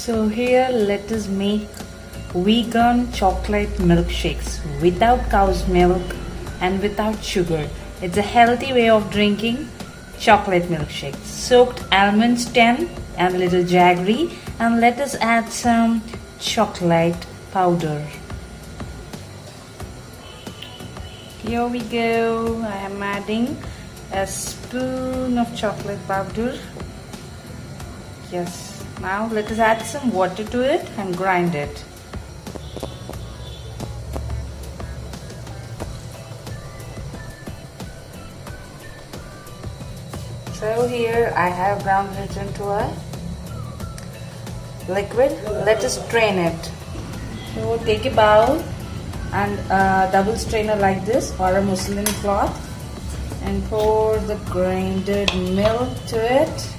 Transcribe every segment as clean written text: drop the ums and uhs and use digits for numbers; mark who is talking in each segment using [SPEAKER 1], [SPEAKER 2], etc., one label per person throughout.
[SPEAKER 1] So here let us make vegan chocolate milkshakes without cow's milk and without sugar. It's a healthy way of drinking chocolate milkshake. Soaked almonds 10 and a little jaggery, and let us add some chocolate powder. Here we go. I am adding a spoon of chocolate powder. Yes. Now let us add some water to it and grind it. So here I have ground it into a liquid. Let us strain it. So take a bowl and a double strainer like this or a muslin cloth and pour the grinded milk to it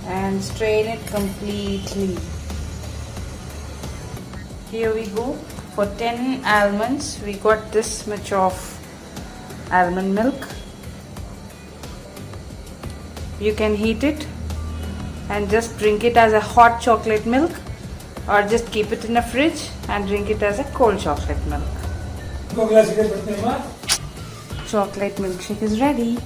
[SPEAKER 1] and strain it completely. Here we go. For 10 almonds we got this much of almond milk. You can heat it and just drink it as a hot chocolate milk, or just keep it in a fridge and drink it as a cold chocolate milk. Chocolate milkshake is ready.